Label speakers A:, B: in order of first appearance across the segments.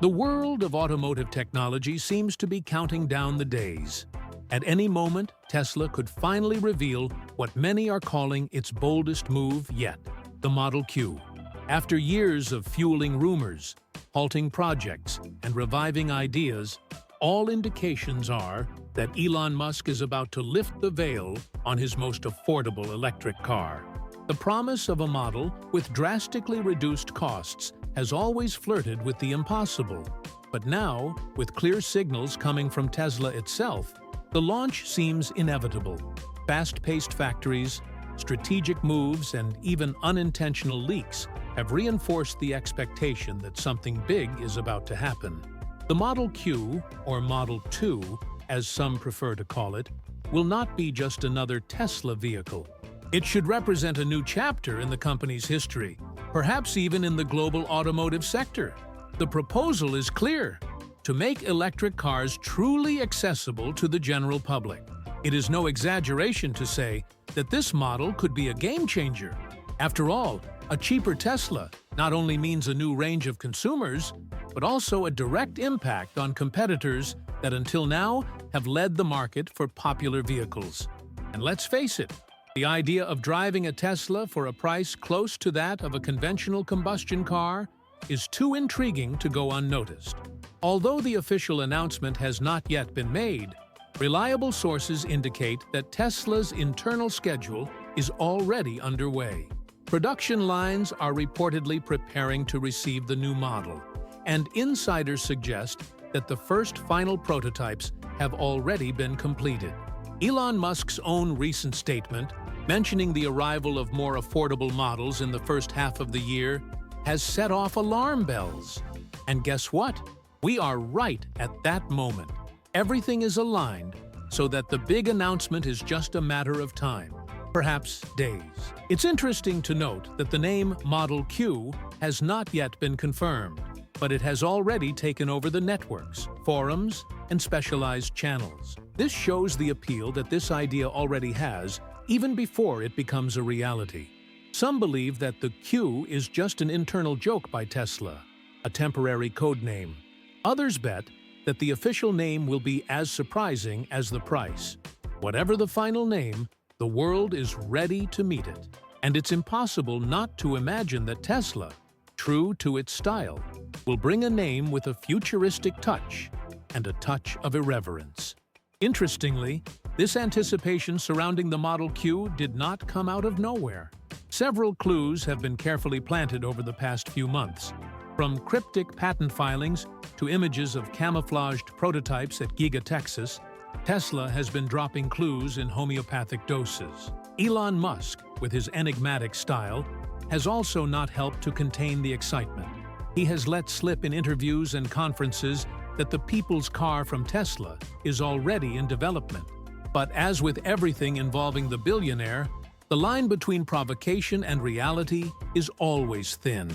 A: The world of automotive technology seems to be counting down the days. At any moment, Tesla could finally reveal what many are calling its boldest move yet, the Model Q. After years of fueling rumors, halting projects, and reviving ideas, all indications are that Elon Musk is about to lift the veil on his most affordable electric car. The promise of a model with drastically reduced costs has always flirted with the impossible. But now, with clear signals coming from Tesla itself, the launch seems inevitable. Fast-paced factories, strategic moves, and even unintentional leaks have reinforced the expectation that something big is about to happen. The Model Q, or Model 2, as some prefer to call it, will not be just another Tesla vehicle. It should represent a new chapter in the company's history, perhaps even in the global automotive sector. The proposal is clear: to make electric cars truly accessible to the general public. It is no exaggeration to say that this model could be a game-changer. After all, a cheaper Tesla not only means a new range of consumers, but also a direct impact on competitors that until now have led the market for popular vehicles. And let's face it, the idea of driving a Tesla for a price close to that of a conventional combustion car is too intriguing to go unnoticed. Although the official announcement has not yet been made, reliable sources indicate that Tesla's internal schedule is already underway. Production lines are reportedly preparing to receive the new model, and insiders suggest that the first final prototypes have already been completed. Elon Musk's own recent statement, mentioning the arrival of more affordable models in the first half of the year, has set off alarm bells. And guess what? We are right at that moment. Everything is aligned so that the big announcement is just a matter of time, perhaps days. It's interesting to note that the name Model Q has not yet been confirmed, but it has already taken over the networks, forums, and specialized channels. This shows the appeal that this idea already has, even before it becomes a reality. Some believe that the Q is just an internal joke by Tesla, a temporary code name. Others bet that the official name will be as surprising as the price. Whatever the final name, the world is ready to meet it. And it's impossible not to imagine that Tesla, true to its style, will bring a name with a futuristic touch and a touch of irreverence. Interestingly, this anticipation surrounding the Model Q did not come out of nowhere. Several clues have been carefully planted over the past few months, from cryptic patent filings to images of camouflaged prototypes at Giga Texas. Tesla has been dropping clues in homeopathic doses. Elon Musk, with his enigmatic style, has also not helped to contain the excitement. He has let slip in interviews and conferences that the people's car from Tesla is already in development. But as with everything involving the billionaire, the line between provocation and reality is always thin.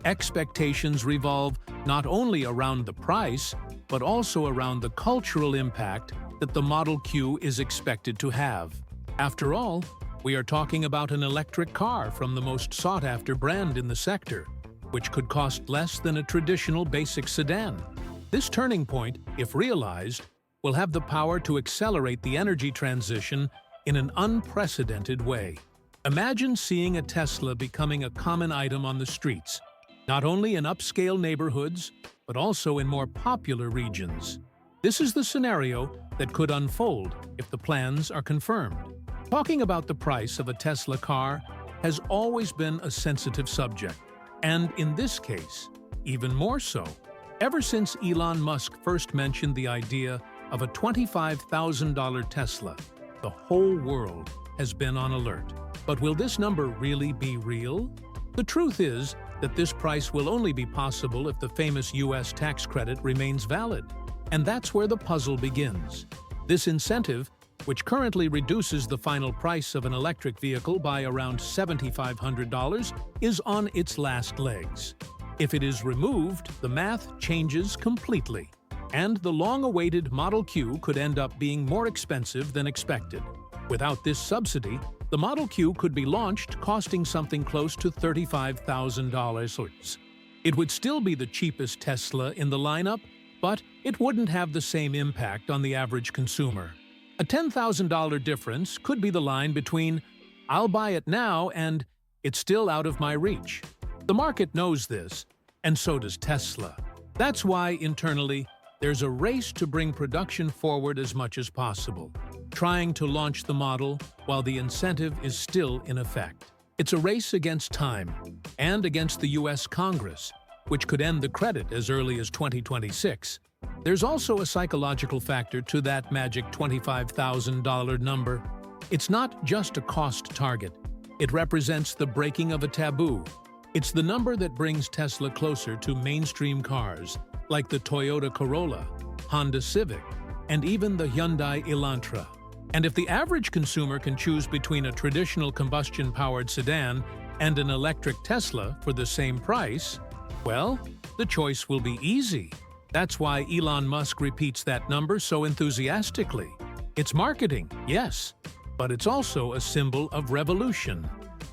A: Expectations revolve not only around the price, but also around the cultural impact that the Model Q is expected to have. After all, we are talking about an electric car from the most sought-after brand in the sector, which could cost less than a traditional basic sedan. This turning point, if realized, will have the power to accelerate the energy transition in an unprecedented way. Imagine seeing a Tesla becoming a common item on the streets, not only in upscale neighborhoods, but also in more popular regions. This is the scenario that could unfold if the plans are confirmed. Talking about the price of a Tesla car has always been a sensitive subject, and in this case, even more so. Ever since Elon Musk first mentioned the idea of a $25,000 Tesla, the whole world has been on alert. But will this number really be real? The truth is that this price will only be possible if the famous US tax credit remains valid. And that's where the puzzle begins. This incentive, which currently reduces the final price of an electric vehicle by around $7,500, is on its last legs. If it is removed, the math changes completely, and the long-awaited Model Q could end up being more expensive than expected. Without this subsidy, the Model Q could be launched costing something close to $35,000. It would still be the cheapest Tesla in the lineup, but it wouldn't have the same impact on the average consumer. A $10,000 difference could be the line between "I'll buy it now" and "It's still out of my reach." The market knows this, and so does Tesla. That's why, internally, there's a race to bring production forward as much as possible, trying to launch the model while the incentive is still in effect. It's a race against time, and against the US Congress, which could end the credit as early as 2026. There's also a psychological factor to that magic $25,000 number. It's not just a cost target. It represents the breaking of a taboo. It's the number that brings Tesla closer to mainstream cars, like the Toyota Corolla, Honda Civic, and even the Hyundai Elantra. And if the average consumer can choose between a traditional combustion-powered sedan and an electric Tesla for the same price, well, the choice will be easy. That's why Elon Musk repeats that number so enthusiastically. It's marketing, yes, but it's also a symbol of revolution.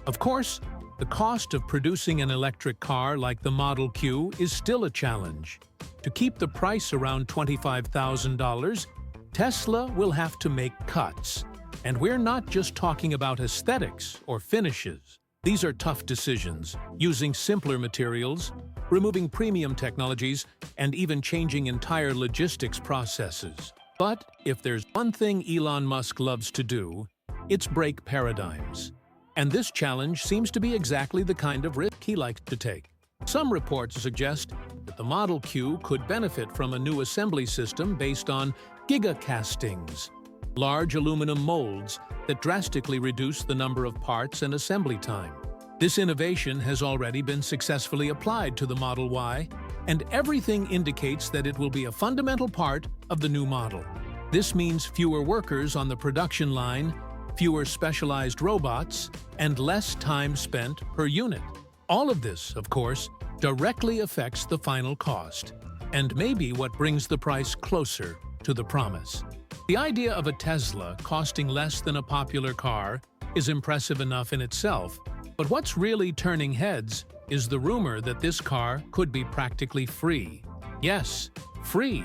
A: Of course, the cost of producing an electric car like the Model Q is still a challenge. To keep the price around $25,000, Tesla will have to make cuts. And we're not just talking about aesthetics or finishes. These are tough decisions, using simpler materials, removing premium technologies, and even changing entire logistics processes. But if there's one thing Elon Musk loves to do, it's break paradigms. And this challenge seems to be exactly the kind of risk he likes to take. Some reports suggest that the Model Q could benefit from a new assembly system based on gigacastings, large aluminum molds that drastically reduce the number of parts and assembly time. This innovation has already been successfully applied to the Model Y, and everything indicates that it will be a fundamental part of the new model. This means fewer workers on the production line, fewer specialized robots, and less time spent per unit. All of this, of course, directly affects the final cost, and may be what brings the price closer to the promise. The idea of a Tesla costing less than a popular car is impressive enough in itself, but what's really turning heads is the rumor that this car could be practically free. Yes, free,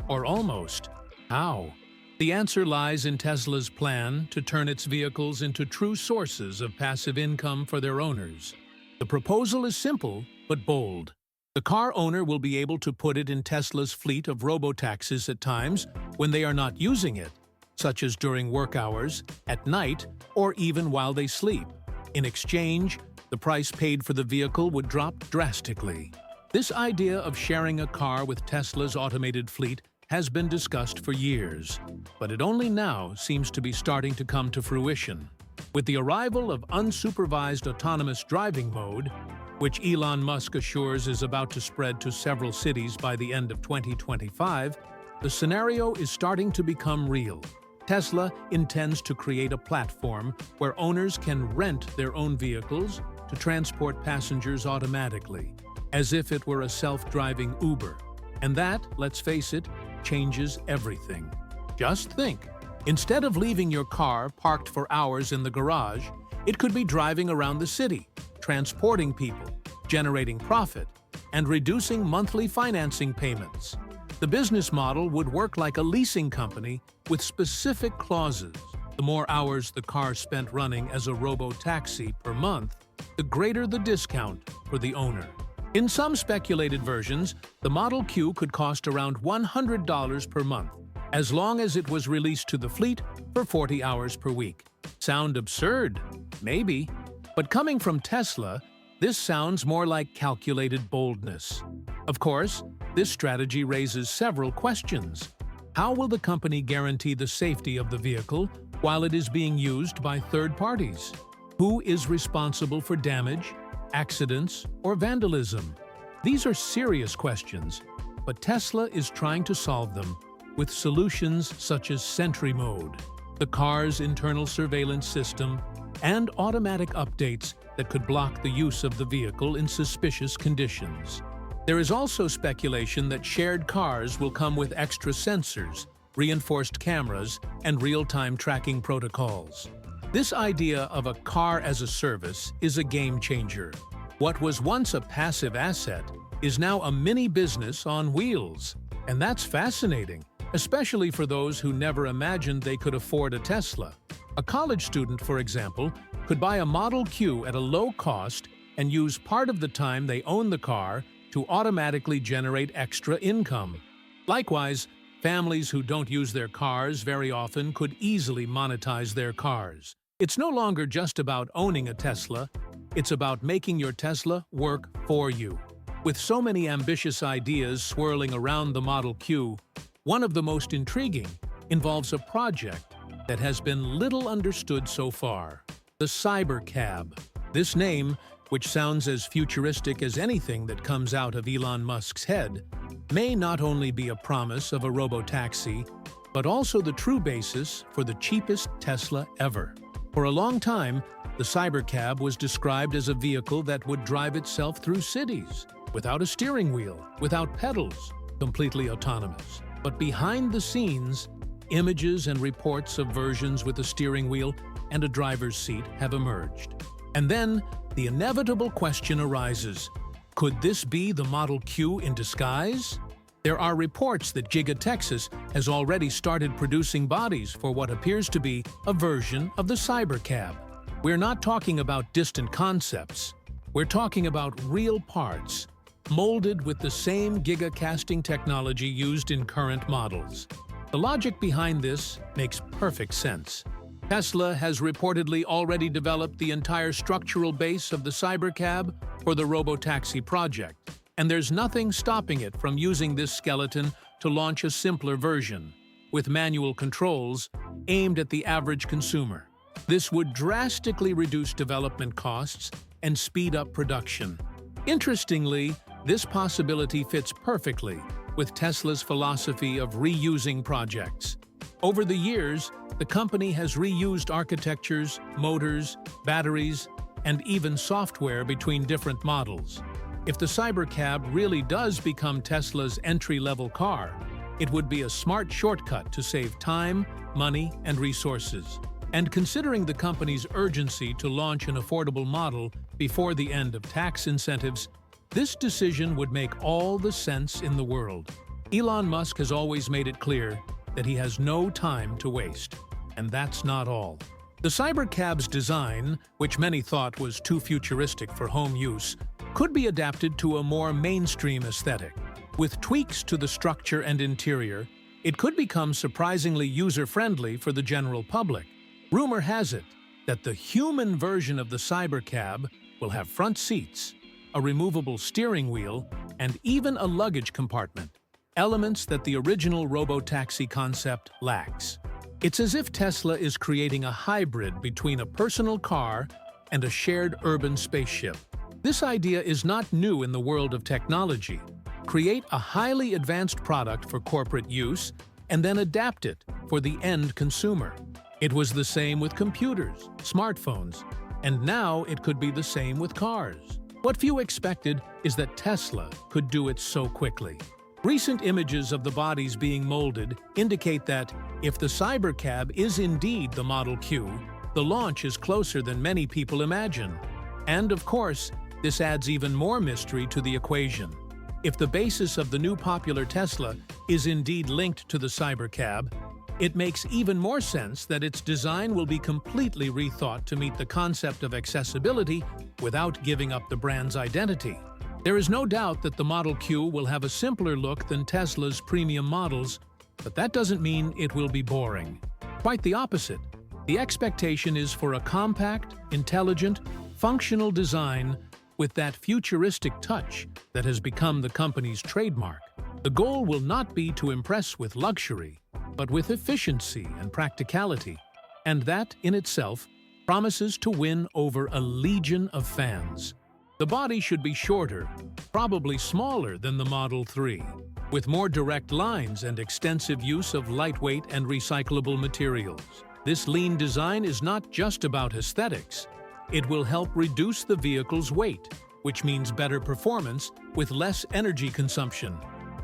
A: or almost. How? The answer lies in Tesla's plan to turn its vehicles into true sources of passive income for their owners. The proposal is simple, but bold. The car owner will be able to put it in Tesla's fleet of RoboTaxis at times when they are not using it, such as during work hours, at night, or even while they sleep. In exchange, the price paid for the vehicle would drop drastically. This idea of sharing a car with Tesla's automated fleet has been discussed for years, but it only now seems to be starting to come to fruition. With the arrival of unsupervised autonomous driving mode, which Elon Musk assures is about to spread to several cities by the end of 2025, the scenario is starting to become real. Tesla intends to create a platform where owners can rent their own vehicles to transport passengers automatically, as if it were a self-driving Uber. And that, let's face it, changes everything. Just think, instead of leaving your car parked for hours in the garage, it could be driving around the city, transporting people, generating profit, and reducing monthly financing payments. The business model would work like a leasing company with specific clauses. The more hours the car spent running as a RoboTaxi per month, the greater the discount for the owner. In some speculated versions, the Model Q could cost around $100 per month, as long as it was released to the fleet for 40 hours per week. Sound absurd? Maybe. But coming from Tesla, this sounds more like calculated boldness. Of course, this strategy raises several questions. How will the company guarantee the safety of the vehicle while it is being used by third parties? Who is responsible for damage, accidents, or vandalism? These are serious questions, but Tesla is trying to solve them with solutions such as Sentry Mode, the car's internal surveillance system, and automatic updates that could block the use of the vehicle in suspicious conditions. There is also speculation that shared cars will come with extra sensors, reinforced cameras, and real-time tracking protocols. This idea of a car as a service is a game changer. What was once a passive asset is now a mini business on wheels. And that's fascinating, especially for those who never imagined they could afford a Tesla. A college student, for example, could buy a Model Q at a low cost and use part of the time they own the car to automatically generate extra income. Likewise, families who don't use their cars very often could easily monetize their cars. It's no longer just about owning a Tesla, it's about making your Tesla work for you. With so many ambitious ideas swirling around the Model Q, one of the most intriguing involves a project that has been little understood so far: the Cybercab. This name, which sounds as futuristic as anything that comes out of Elon Musk's head, may not only be a promise of a RoboTaxi, but also the true basis for the cheapest Tesla ever. For a long time, the Cybercab was described as a vehicle that would drive itself through cities, without a steering wheel, without pedals, completely autonomous. But behind the scenes, images and reports of versions with a steering wheel and a driver's seat have emerged. And then, the inevitable question arises: could this be the Model Q in disguise? There are reports that Giga Texas has already started producing bodies for what appears to be a version of the Cybercab. We're not talking about distant concepts. We're talking about real parts, molded with the same Giga casting technology used in current models. The logic behind this makes perfect sense. Tesla has reportedly already developed the entire structural base of the Cybercab for the RoboTaxi project, and there's nothing stopping it from using this skeleton to launch a simpler version, with manual controls aimed at the average consumer. This would drastically reduce development costs and speed up production. Interestingly, this possibility fits perfectly with Tesla's philosophy of reusing projects. Over the years, the company has reused architectures, motors, batteries, and even software between different models. If the Cybercab really does become Tesla's entry-level car, it would be a smart shortcut to save time, money, and resources. And considering the company's urgency to launch an affordable model before the end of tax incentives, this decision would make all the sense in the world. Elon Musk has always made it clear that he has no time to waste. And that's not all. The Cybercab's design, which many thought was too futuristic for home use, could be adapted to a more mainstream aesthetic. With tweaks to the structure and interior, it could become surprisingly user-friendly for the general public. Rumor has it that the human version of the Cybercab will have front seats, a removable steering wheel, and even a luggage compartment, elements that the original RoboTaxi concept lacks. It's as if Tesla is creating a hybrid between a personal car and a shared urban spaceship. This idea is not new in the world of technology. Create a highly advanced product for corporate use and then adapt it for the end consumer. It was the same with computers, smartphones, and now it could be the same with cars. What few expected is that Tesla could do it so quickly. Recent images of the bodies being molded indicate that, if the Cybercab is indeed the Model Q, the launch is closer than many people imagine. And of course, this adds even more mystery to the equation. If the basis of the new popular Tesla is indeed linked to the Cybercab, it makes even more sense that its design will be completely rethought to meet the concept of accessibility without giving up the brand's identity. There is no doubt that the Model Q will have a simpler look than Tesla's premium models, but that doesn't mean it will be boring. Quite the opposite. The expectation is for a compact, intelligent, functional design with that futuristic touch that has become the company's trademark. The goal will not be to impress with luxury, but with efficiency and practicality, and that, in itself, promises to win over a legion of fans. The body should be shorter, probably smaller than the Model 3, with more direct lines and extensive use of lightweight and recyclable materials. This lean design is not just about aesthetics. It will help reduce the vehicle's weight, which means better performance with less energy consumption.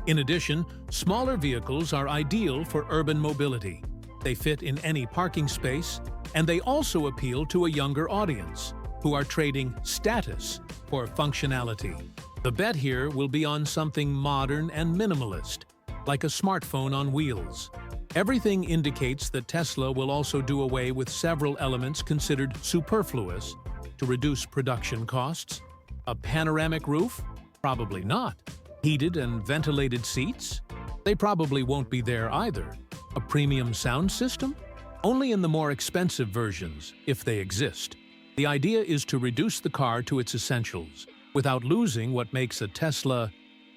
A: In addition, smaller vehicles are ideal for urban mobility. They fit in any parking space, and they also appeal to a younger audience, who are trading status for functionality. The bet here will be on something modern and minimalist, like a smartphone on wheels. Everything indicates that Tesla will also do away with several elements considered superfluous to reduce production costs. A panoramic roof? Probably not. Heated and ventilated seats? They probably won't be there either. A premium sound system? Only in the more expensive versions, if they exist. The idea is to reduce the car to its essentials, without losing what makes a Tesla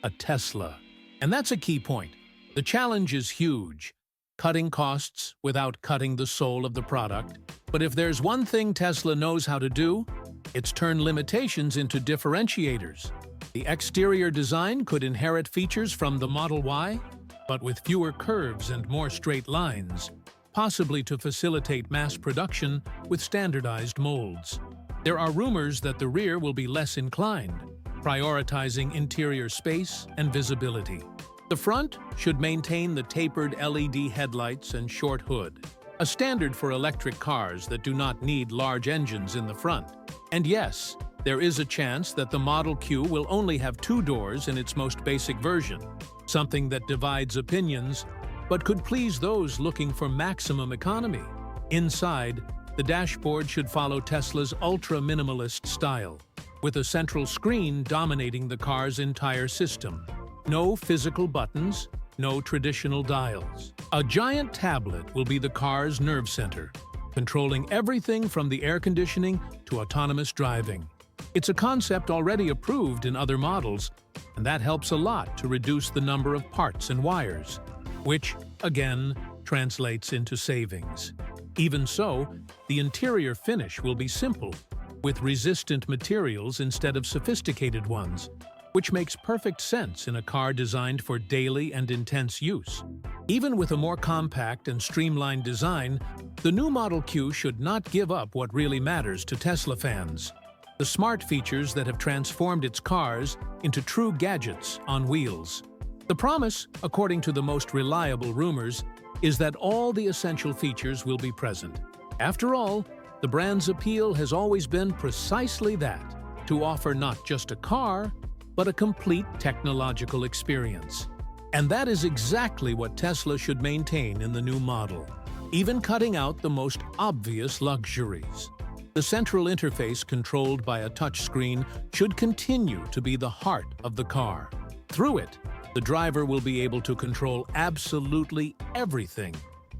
A: a Tesla. And that's a key point. The challenge is huge, cutting costs without cutting the soul of the product. But if there's one thing Tesla knows how to do, it's turn limitations into differentiators. The exterior design could inherit features from the Model Y, but with fewer curves and more straight lines, possibly to facilitate mass production with standardized molds. There are rumors that the rear will be less inclined, prioritizing interior space and visibility. The front should maintain the tapered LED headlights and short hood, a standard for electric cars that do not need large engines in the front. And yes, there is a chance that the Model Q will only have 2 doors in its most basic version, something that divides opinions, but could please those looking for maximum economy. Inside, the dashboard should follow Tesla's ultra-minimalist style, with a central screen dominating the car's entire system. No physical buttons, no traditional dials. A giant tablet will be the car's nerve center, controlling everything from the air conditioning to autonomous driving. It's a concept already approved in other models, and that helps a lot to reduce the number of parts and wires, which, again, translates into savings. Even so, the interior finish will be simple, with resistant materials instead of sophisticated ones, which makes perfect sense in a car designed for daily and intense use. Even with a more compact and streamlined design, the new Model Q should not give up what really matters to Tesla fans: the smart features that have transformed its cars into true gadgets on wheels. The promise, according to the most reliable rumors, is that all the essential features will be present. After all, the brand's appeal has always been precisely that: to offer not just a car, but a complete technological experience. And that is exactly what Tesla should maintain in the new model, even cutting out the most obvious luxuries. The central interface, controlled by a touchscreen, should continue to be the heart of the car. Through it, the driver will be able to control absolutely everything,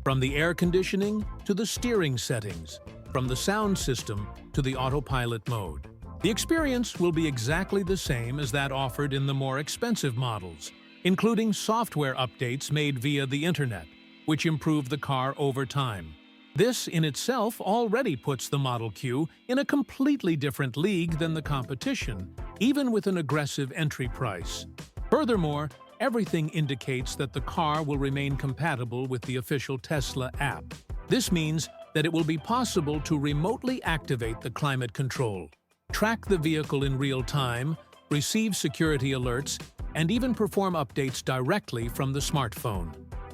A: from the air conditioning to the steering settings, from the sound system to the autopilot mode. The experience will be exactly the same as that offered in the more expensive models, including software updates made via the internet, which improve the car over time. This in itself already puts the Model Q in a completely different league than the competition, even with an aggressive entry price. Furthermore, everything indicates that the car will remain compatible with the official Tesla app. This means that it will be possible to remotely activate the climate control, track the vehicle in real time, receive security alerts, and even perform updates directly from the smartphone.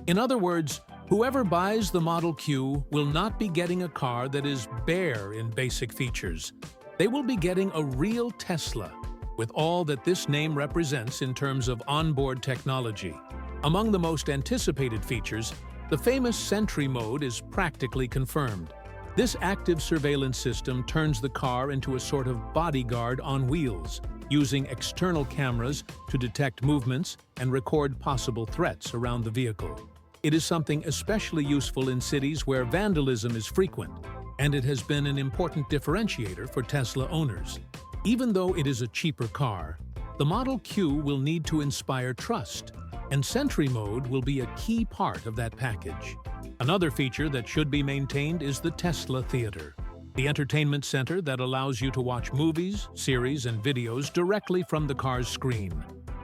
A: In other words, whoever buys the Model Q will not be getting a car that is bare in basic features. They will be getting a real Tesla, with all that this name represents in terms of onboard technology. Among the most anticipated features, the famous Sentry Mode is practically confirmed. This active surveillance system turns the car into a sort of bodyguard on wheels, using external cameras to detect movements and record possible threats around the vehicle. It is something especially useful in cities where vandalism is frequent, and it has been an important differentiator for Tesla owners. Even though it is a cheaper car, the Model Q will need to inspire trust, and Sentry Mode will be a key part of that package. Another feature that should be maintained is the Tesla Theater, the entertainment center that allows you to watch movies, series, and videos directly from the car's screen,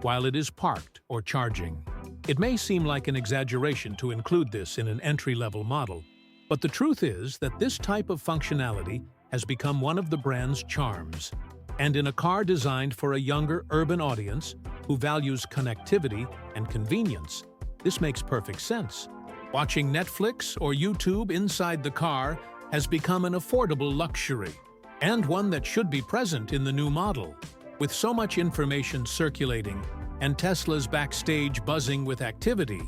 A: while it is parked or charging. It may seem like an exaggeration to include this in an entry-level model, but the truth is that this type of functionality has become one of the brand's charms. And in a car designed for a younger urban audience who values connectivity and convenience, this makes perfect sense. Watching Netflix or YouTube inside the car has become an affordable luxury, and one that should be present in the new model. With so much information circulating and Tesla's backstage buzzing with activity,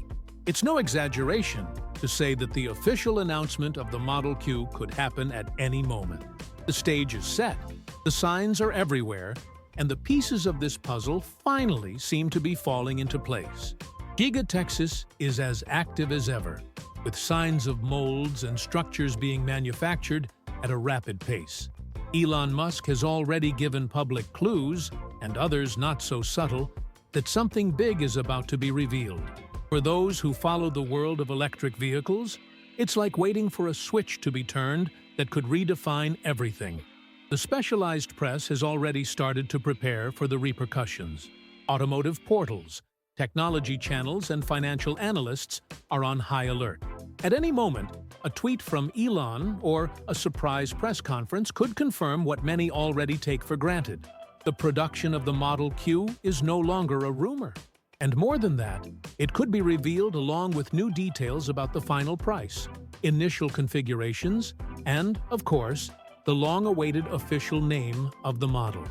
A: it's no exaggeration to say that the official announcement of the Model Q could happen at any moment. The stage is set, the signs are everywhere, and the pieces of this puzzle finally seem to be falling into place. Giga Texas is as active as ever, with signs of molds and structures being manufactured at a rapid pace. Elon Musk has already given public clues, and others not so subtle, that something big is about to be revealed. For those who follow the world of electric vehicles, it's like waiting for a switch to be turned that could redefine everything. The specialized press has already started to prepare for the repercussions. Automotive portals, technology channels, and financial analysts are on high alert. At any moment, a tweet from Elon or a surprise press conference could confirm what many already take for granted. The production of the Model Q is no longer a rumor. And more than that, it could be revealed along with new details about the final price, initial configurations, and, of course, the long-awaited official name of the model.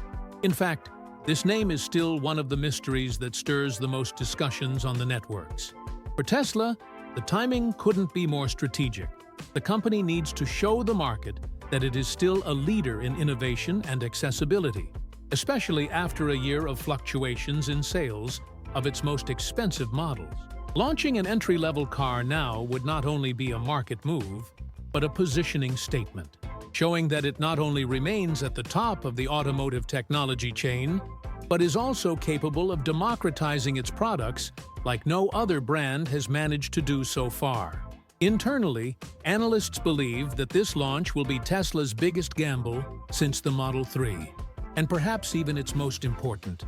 A: In fact, this name is still one of the mysteries that stirs the most discussions on the networks. For Tesla, the timing couldn't be more strategic. The company needs to show the market that it is still a leader in innovation and accessibility, especially after a year of fluctuations in sales of its most expensive models. Launching an entry-level car now would not only be a market move, but a positioning statement, showing that it not only remains at the top of the automotive technology chain, but is also capable of democratizing its products like no other brand has managed to do so far. Internally, analysts believe that this launch will be Tesla's biggest gamble since the Model 3, and perhaps even its most important.